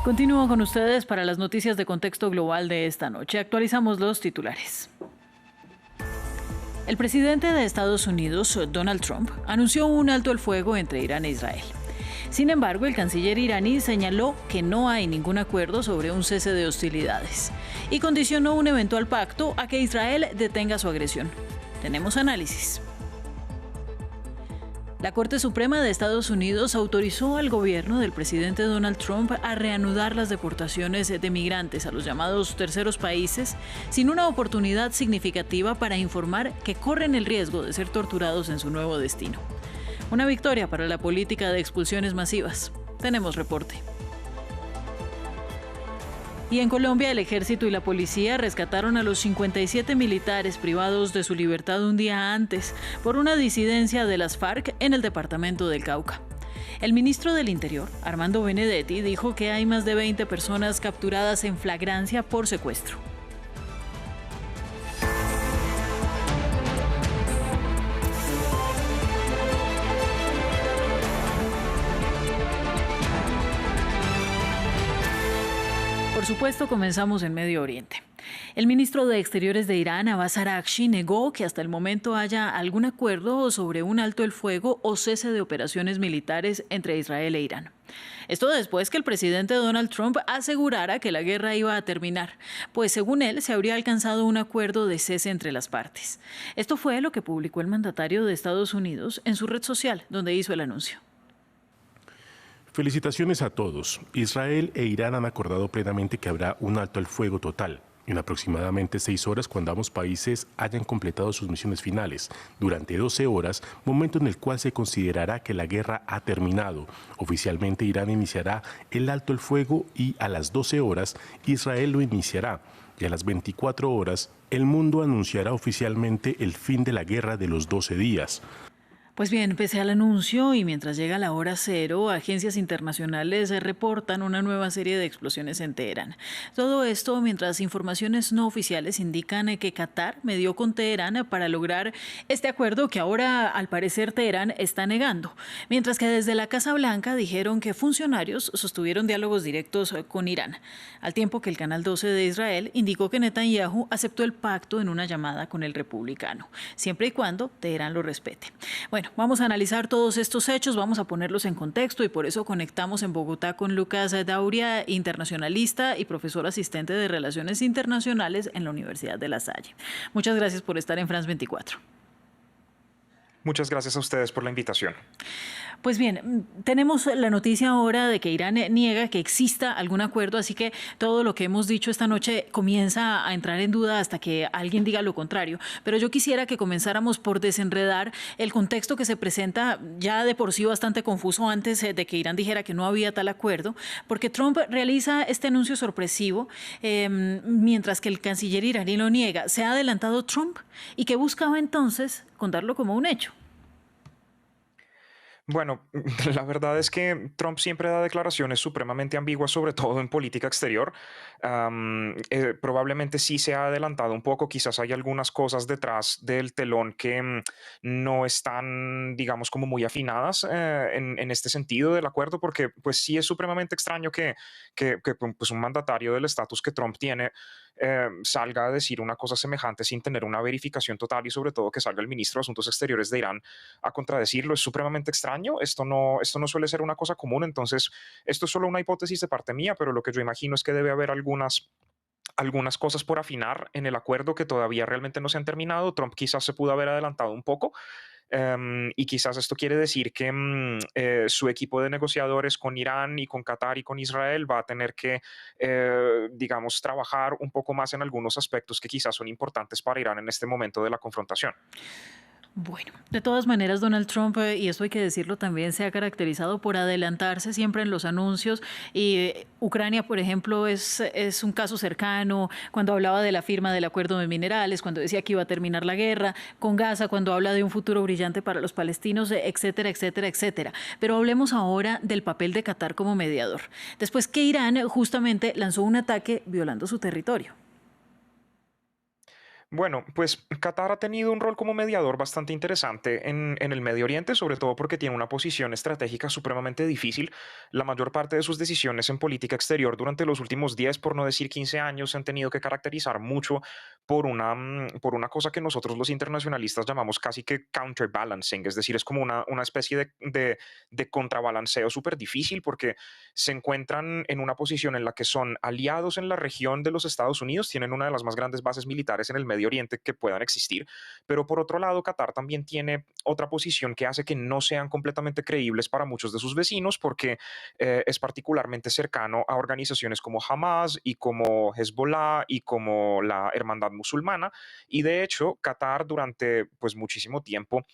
Continúo con ustedes para las noticias de contexto global de esta noche. Actualizamos los titulares. El presidente de Estados Unidos, Donald Trump, anunció un alto el fuego entre Irán e Israel. Sin embargo, el canciller iraní señaló que no hay ningún acuerdo sobre un cese de hostilidades y condicionó un eventual pacto a que Israel detenga su agresión. Tenemos análisis. La Corte Suprema de Estados Unidos autorizó al gobierno del presidente Donald Trump a reanudar las deportaciones de migrantes a los llamados terceros países sin una oportunidad significativa para informar que corren el riesgo de ser torturados en su nuevo destino. Una victoria para la política de expulsiones masivas. Tenemos reporte. Y en Colombia, el ejército y la policía rescataron a los 57 militares privados de su libertad un día antes por una disidencia de las FARC en el departamento del Cauca. El ministro del Interior, Armando Benedetti, dijo que hay más de 20 personas capturadas en flagrancia por secuestro. Por supuesto, comenzamos en Medio Oriente. El ministro de Exteriores de Irán, Abbas Araghchi, negó que hasta el momento haya algún acuerdo sobre un alto el fuego o cese de operaciones militares entre Israel e Irán. Esto después que el presidente Donald Trump asegurara que la guerra iba a terminar, pues según él se habría alcanzado un acuerdo de cese entre las partes. Esto fue lo que publicó el mandatario de Estados Unidos en su red social, donde hizo el anuncio. Felicitaciones a todos. Israel e Irán han acordado plenamente que habrá un alto al fuego total en aproximadamente 6 horas cuando ambos países hayan completado sus misiones finales. Durante 12 horas, momento en el cual se considerará que la guerra ha terminado. Oficialmente Irán iniciará el alto el fuego y a las 12 horas Israel lo iniciará. Y a las 24 horas el mundo anunciará oficialmente el fin de la guerra de los 12 días. Pues bien, pese al anuncio y mientras llega la hora cero, agencias internacionales reportan una nueva serie de explosiones en Teherán. Todo esto mientras informaciones no oficiales indican que Qatar medió con Teherán para lograr este acuerdo que ahora al parecer Teherán está negando. Mientras que desde la Casa Blanca dijeron que funcionarios sostuvieron diálogos directos con Irán. Al tiempo que el Canal 12 de Israel indicó que Netanyahu aceptó el pacto en una llamada con el republicano, siempre y cuando Teherán lo respete. Bueno, vamos a analizar todos estos hechos, vamos a ponerlos en contexto y por eso conectamos en Bogotá con Lucas Dauria, internacionalista y profesor asistente de Relaciones Internacionales en la Universidad de La Salle. Muchas gracias por estar en France 24. Muchas gracias a ustedes por la invitación. Pues bien, tenemos la noticia ahora de que Irán niega que exista algún acuerdo, así que todo lo que hemos dicho esta noche comienza a entrar en duda hasta que alguien diga lo contrario. Pero yo quisiera que comenzáramos por desenredar el contexto que se presenta ya de por sí bastante confuso antes de que Irán dijera que no había tal acuerdo, porque Trump realiza este anuncio sorpresivo mientras que el canciller iraní lo niega. ¿Se ha adelantado Trump? ¿Y qué buscaba entonces contarlo como un hecho? Bueno, la verdad es que Trump siempre da declaraciones supremamente ambiguas, sobre todo en política exterior. Probablemente sí se ha adelantado un poco, quizás hay algunas cosas detrás del telón que no están, digamos, como muy afinadas en este sentido del acuerdo, porque pues sí es supremamente extraño que pues, un mandatario del estatus que Trump tiene salga a decir una cosa semejante sin tener una verificación total y sobre todo que salga el ministro de Asuntos Exteriores de Irán a contradecirlo. Es supremamente extraño. Esto no suele ser una cosa común. Entonces, esto es solo una hipótesis de parte mía, pero lo que yo imagino es que debe haber algunas cosas por afinar en el acuerdo que todavía realmente no se han terminado. Trump quizás se pudo haber adelantado un poco. Y quizás esto quiere decir que su equipo de negociadores con Irán y con Qatar y con Israel va a tener que, digamos, trabajar un poco más en algunos aspectos que quizás son importantes para Irán en este momento de la confrontación. Bueno, de todas maneras, Donald Trump, y esto hay que decirlo también, se ha caracterizado por adelantarse siempre en los anuncios. Y Ucrania, por ejemplo, es un caso cercano, cuando hablaba de la firma del acuerdo de minerales, cuando decía que iba a terminar la guerra, con Gaza, cuando habla de un futuro brillante para los palestinos, etcétera, etcétera, etcétera. Pero hablemos ahora del papel de Qatar como mediador, después que Irán justamente lanzó un ataque violando su territorio. Bueno, pues Qatar ha tenido un rol como mediador bastante interesante en el Medio Oriente, sobre todo porque tiene una posición estratégica supremamente difícil. La mayor parte de sus decisiones en política exterior durante los últimos 10, por no decir 15 años, se han tenido que caracterizar mucho por una cosa que nosotros los internacionalistas llamamos casi que counterbalancing, es decir, es como una especie de contrabalanceo súper difícil porque se encuentran en una posición en la que son aliados en la región de los Estados Unidos, tienen una de las más grandes bases militares en el Medio Oriente que puedan existir, pero por otro lado, Qatar también tiene otra posición que hace que no sean completamente creíbles para muchos de sus vecinos porque es particularmente cercano a organizaciones como Hamas y como Hezbollah y como la Hermandad Musulmana, y de hecho Qatar durante pues muchísimo tiempo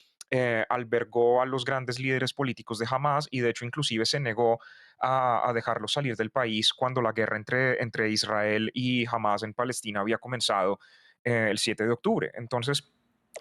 albergó a los grandes líderes políticos de Hamas y de hecho inclusive se negó a dejarlos salir del país cuando la guerra entre Israel y Hamas en Palestina había comenzado el 7 de octubre. Entonces,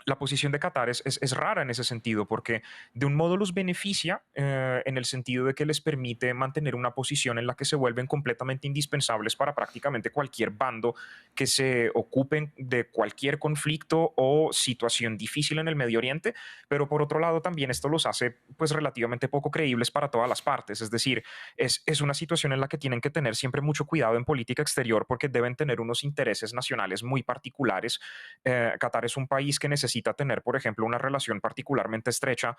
la posición de Qatar es rara en ese sentido, porque de un modo los beneficia en el sentido de que les permite mantener una posición en la que se vuelven completamente indispensables para prácticamente cualquier bando que se ocupen de cualquier conflicto o situación difícil en el Medio Oriente, pero por otro lado también esto los hace pues relativamente poco creíbles para todas las partes, es decir, es una situación en la que tienen que tener siempre mucho cuidado en política exterior porque deben tener unos intereses nacionales muy particulares. Qatar es un país que necesita tener, por ejemplo, una relación particularmente estrecha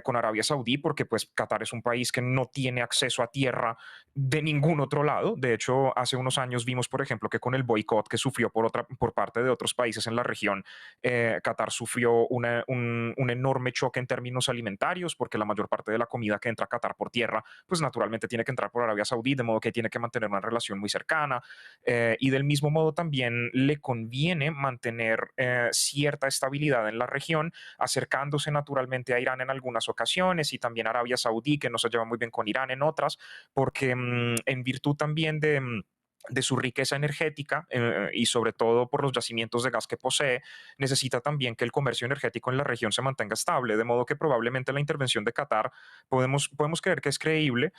con Arabia Saudí, porque pues Qatar es un país que no tiene acceso a tierra de ningún otro lado. De hecho, hace unos años vimos, por ejemplo, que con el boicot que sufrió por parte de otros países en la región, Qatar sufrió un enorme choque en términos alimentarios, porque la mayor parte de la comida que entra a Qatar por tierra, pues naturalmente tiene que entrar por Arabia Saudí, de modo que tiene que mantener una relación muy cercana. Y del mismo modo también le conviene mantener cierta estabilidad en la región, acercándose naturalmente a Irán en algunas ocasiones y también a Arabia Saudí, que no se lleva muy bien con Irán en otras, porque en virtud también de su riqueza energética y sobre todo por los yacimientos de gas que posee, necesita también que el comercio energético en la región se mantenga estable, de modo que probablemente la intervención de Qatar podemos creer que es creíble,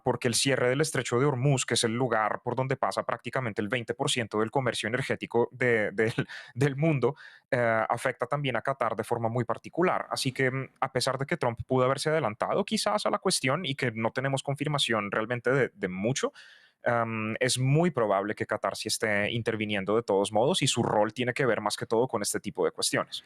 porque el cierre del estrecho de Hormuz, que es el lugar por donde pasa prácticamente el 20% del comercio energético del mundo, afecta también a Qatar de forma muy particular. Así que a pesar de que Trump pudo haberse adelantado quizás a la cuestión y que no tenemos confirmación realmente de mucho, es muy probable que Qatar sí esté interviniendo de todos modos y su rol tiene que ver más que todo con este tipo de cuestiones.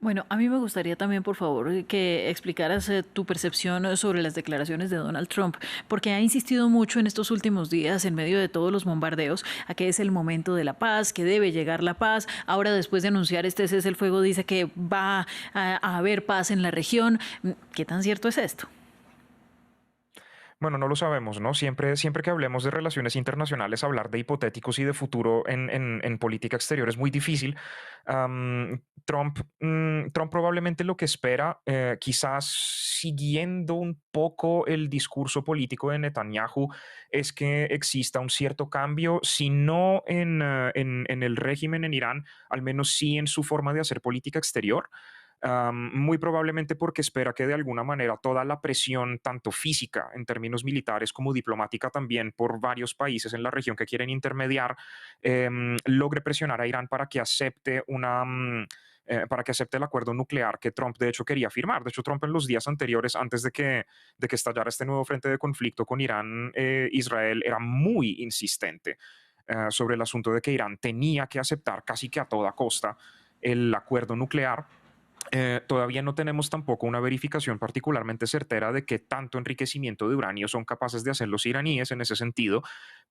Bueno, a mí me gustaría también, por favor, que explicaras tu percepción sobre las declaraciones de Donald Trump, porque ha insistido mucho en estos últimos días, en medio de todos los bombardeos, a que es el momento de la paz, que debe llegar la paz. Ahora, después de anunciar este cese el fuego, dice que va a haber paz en la región. ¿Qué tan cierto es esto? Bueno, no lo sabemos, ¿no? Siempre que hablemos de relaciones internacionales, hablar de hipotéticos y de futuro en política exterior es muy difícil. Trump probablemente lo que espera, quizás siguiendo un poco el discurso político de Netanyahu, es que exista un cierto cambio, si no en el régimen en Irán, al menos sí en su forma de hacer política exterior. Muy probablemente porque espera que de alguna manera toda la presión, tanto física en términos militares como diplomática también por varios países en la región que quieren intermediar, logre presionar a Irán para que acepte para que acepte el acuerdo nuclear que Trump de hecho quería firmar. De hecho, Trump en los días anteriores, antes de que estallara este nuevo frente de conflicto con Irán, Israel era muy insistente sobre el asunto de que Irán tenía que aceptar casi que a toda costa el acuerdo nuclear. Todavía no tenemos tampoco una verificación particularmente certera de qué tanto enriquecimiento de uranio son capaces de hacer los iraníes en ese sentido,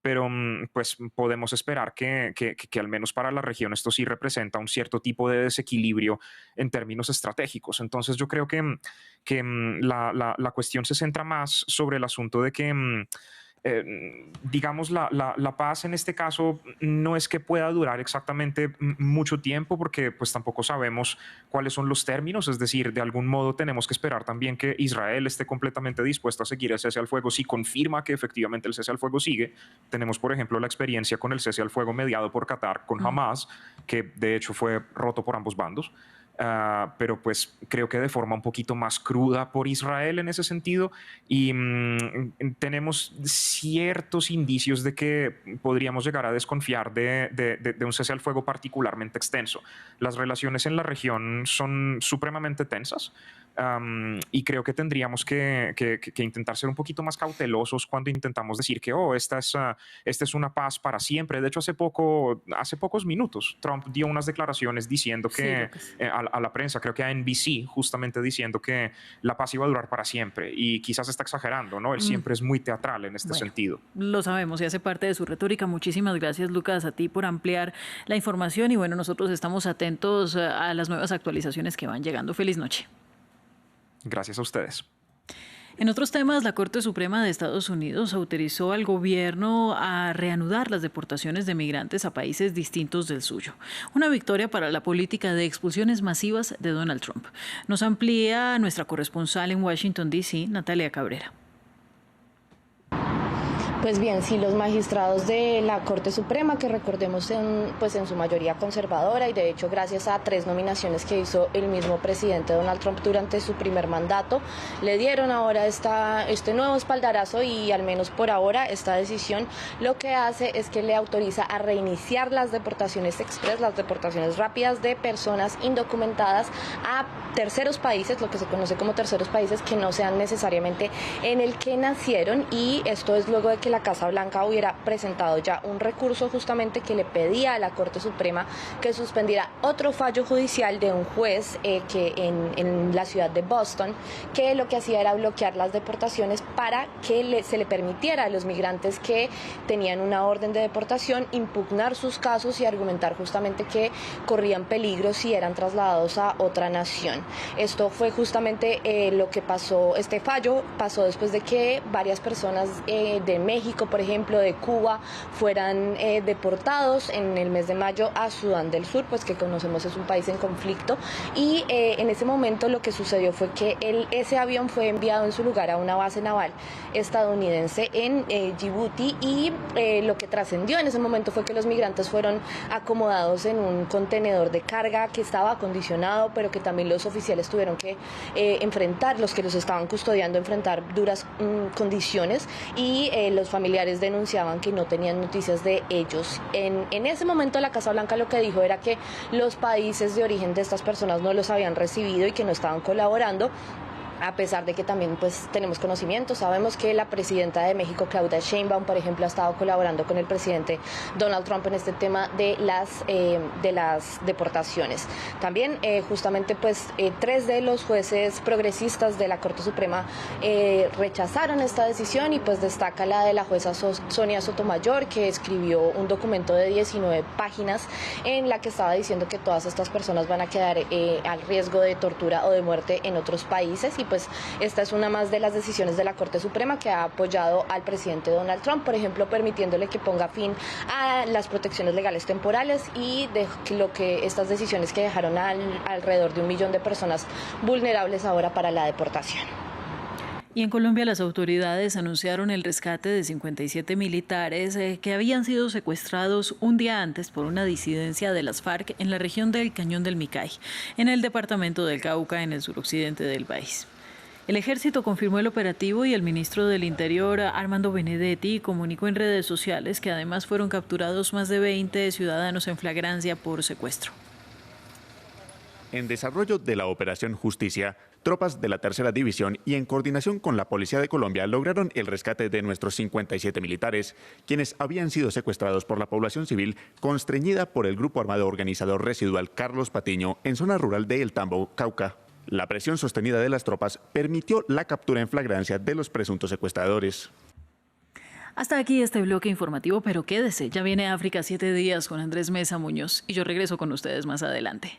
pero pues podemos esperar que al menos para la región esto sí representa un cierto tipo de desequilibrio en términos estratégicos. Entonces yo creo que la cuestión se centra más sobre el asunto de que digamos, la paz en este caso no es que pueda durar exactamente mucho tiempo, porque pues tampoco sabemos cuáles son los términos, es decir, de algún modo tenemos que esperar también que Israel esté completamente dispuesto a seguir el cese al fuego si confirma que efectivamente el cese al fuego sigue. Tenemos, por ejemplo, la experiencia con el cese al fuego mediado por Qatar con Mm. Hamas, que de hecho fue roto por ambos bandos. pero pues creo que de forma un poquito más cruda por Israel en ese sentido, y tenemos ciertos indicios de que podríamos llegar a desconfiar de un cese al fuego particularmente extenso. Las relaciones en la región son supremamente tensas. Y creo que tendríamos que intentar ser un poquito más cautelosos cuando intentamos decir que esta es una paz para siempre. De hecho, hace pocos minutos, Trump dio unas declaraciones diciendo que a la prensa, creo que a NBC, justamente diciendo que la paz iba a durar para siempre. Y quizás está exagerando, ¿no? Él siempre es muy teatral en este sentido. Lo sabemos y hace parte de su retórica. Muchísimas gracias, Lucas, a ti por ampliar la información. Y bueno, nosotros estamos atentos a las nuevas actualizaciones que van llegando. Feliz noche. Gracias a ustedes. En otros temas, la Corte Suprema de Estados Unidos autorizó al gobierno a reanudar las deportaciones de migrantes a países distintos del suyo. Una victoria para la política de expulsiones masivas de Donald Trump. Nos amplía nuestra corresponsal en Washington, D.C., Natalia Cabrera. Pues bien, sí, los magistrados de la Corte Suprema, que recordemos en su mayoría conservadora, y de hecho gracias a 3 nominaciones que hizo el mismo presidente Donald Trump durante su primer mandato, le dieron ahora este nuevo espaldarazo, y al menos por ahora esta decisión lo que hace es que le autoriza a reiniciar las deportaciones express, las deportaciones rápidas de personas indocumentadas a terceros países, lo que se conoce como terceros países, que no sean necesariamente en el que nacieron. Y esto es luego de que la Casa Blanca hubiera presentado ya un recurso justamente que le pedía a la Corte Suprema que suspendiera otro fallo judicial de un juez que en la ciudad de Boston, que lo que hacía era bloquear las deportaciones para que se le permitiera a los migrantes que tenían una orden de deportación impugnar sus casos y argumentar justamente que corrían peligro si eran trasladados a otra nación. Esto fue justamente lo que pasó. Este fallo pasó después de que varias personas de México, por ejemplo, de Cuba, fueran deportados en el mes de mayo a Sudán del Sur, pues que conocemos es un país en conflicto, y en ese momento lo que sucedió fue que ese avión fue enviado en su lugar a una base naval estadounidense en Djibouti, y lo que trascendió en ese momento fue que los migrantes fueron acomodados en un contenedor de carga que estaba acondicionado, pero que también los oficiales tuvieron que enfrentar, los que los estaban custodiando, enfrentar duras condiciones, y los familiares denunciaban que no tenían noticias de ellos. En ese momento la Casa Blanca lo que dijo era que los países de origen de estas personas no los habían recibido y que no estaban colaborando, a pesar de que también pues tenemos conocimiento. Sabemos que la presidenta de México, Claudia Sheinbaum, por ejemplo, ha estado colaborando con el presidente Donald Trump en este tema de las deportaciones. También justamente pues 3 de los jueces progresistas de la Corte Suprema rechazaron esta decisión, y pues destaca la de la jueza Sonia Sotomayor, que escribió un documento de 19 páginas en la que estaba diciendo que todas estas personas van a quedar al riesgo de tortura o de muerte en otros países. Y pues esta es una más de las decisiones de la Corte Suprema que ha apoyado al presidente Donald Trump, por ejemplo, permitiéndole que ponga fin a las protecciones legales temporales y de estas decisiones que dejaron alrededor de 1 millón de personas vulnerables ahora para la deportación. Y en Colombia las autoridades anunciaron el rescate de 57 militares que habían sido secuestrados un día antes por una disidencia de las FARC en la región del Cañón del Micay, en el departamento del Cauca, en el suroccidente del país. El ejército confirmó el operativo, y el ministro del Interior, Armando Benedetti, comunicó en redes sociales que además fueron capturados más de 20 ciudadanos en flagrancia por secuestro. En desarrollo de la Operación Justicia, tropas de la Tercera División y en coordinación con la Policía de Colombia lograron el rescate de nuestros 57 militares, quienes habían sido secuestrados por la población civil constreñida por el grupo armado organizador residual Carlos Patiño en zona rural de El Tambo, Cauca. La presión sostenida de las tropas permitió la captura en flagrancia de los presuntos secuestradores. Hasta aquí este bloque informativo, pero quédese, ya viene África 7 días con Andrés Mesa Muñoz, y yo regreso con ustedes más adelante.